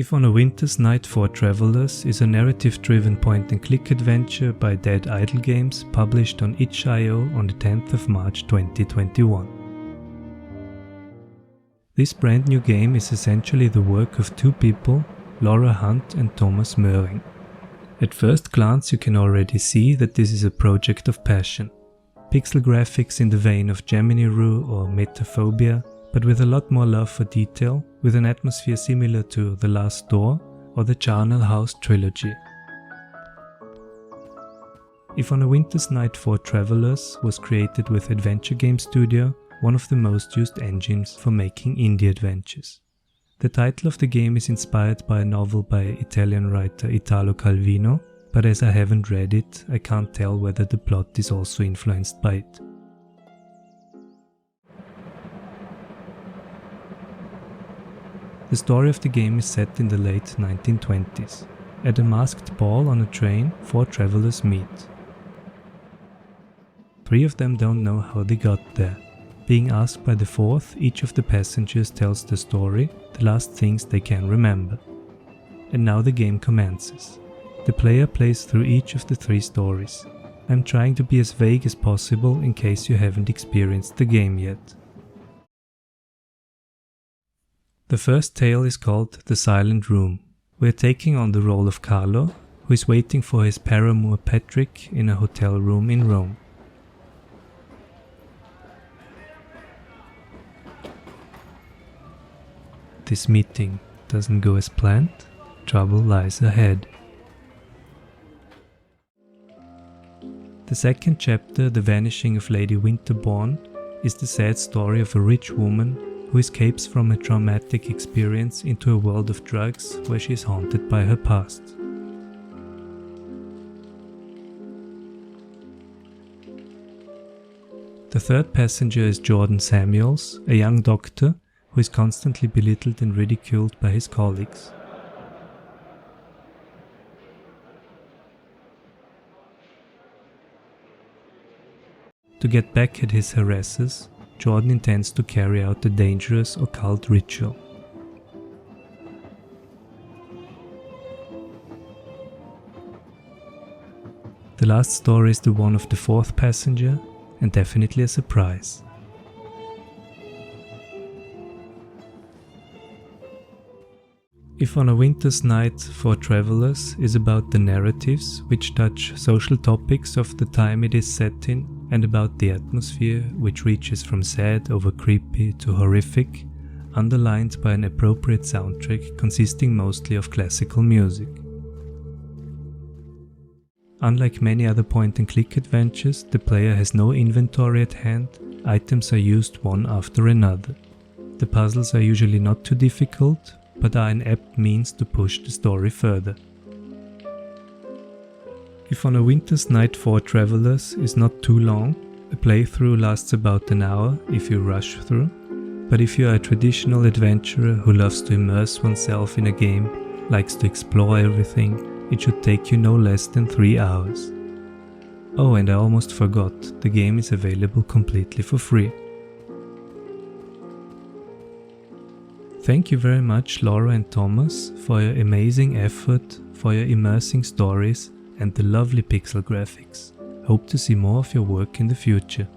If on a Winter's Night for Travelers is a narrative-driven point-and-click adventure by Dead Idle Games, published on itch.io on the 10th of March 2021. This brand new game is essentially the work of two people, Laura Hunt and Thomas Möhring. At first glance you can already see that this is a project of passion. Pixel graphics in the vein of Gemini Rue or Metaphobia, but with a lot more love for detail, with an atmosphere similar to The Last Door or the Charnel House trilogy. If on a Winter's Night for Travelers was created with Adventure Game Studio, one of the most used engines for making indie adventures. The title of the game is inspired by a novel by Italian writer Italo Calvino, but as I haven't read it, I can't tell whether the plot is also influenced by it. The story of the game is set in the late 1920s. At a masked ball on a train, four travelers meet. Three of them don't know how they got there. Being asked by the fourth, each of the passengers tells the story, the last things they can remember. And now the game commences. The player plays through each of the three stories. I'm trying to be as vague as possible in case you haven't experienced the game yet. The first tale is called The Silent Room. We're taking on the role of Carlo, who is waiting for his paramour Patrick in a hotel room in Rome. This meeting doesn't go as planned, trouble lies ahead. The second chapter, The Vanishing of Lady Winterbourne, is the sad story of a rich woman who escapes from a traumatic experience into a world of drugs where she is haunted by her past. The third passenger is Jordan Samuels, a young doctor who is constantly belittled and ridiculed by his colleagues. To get back at his harassers, Jordan intends to carry out a dangerous occult ritual. The last story is the one of the fourth passenger, and definitely a surprise. If on a Winter's Night for Travelers is about the narratives which touch social topics of the time it is set in, and about the atmosphere which reaches from sad over creepy to horrific, underlined by an appropriate soundtrack consisting mostly of classical music. Unlike many other point-and-click adventures, the player has no inventory at hand, items are used one after another. The puzzles are usually not too difficult, but are an apt means to push the story further. If on a Winter's Night for Travelers is not too long, a playthrough lasts about an hour if you rush through, but if you are a traditional adventurer who loves to immerse oneself in a game, likes to explore everything, it should take you no less than 3 hours. Oh, and I almost forgot, the game is available completely for free. Thank you very much Laura and Thomas for your amazing effort, for your immersing stories and the lovely pixel graphics. Hope to see more of your work in the future.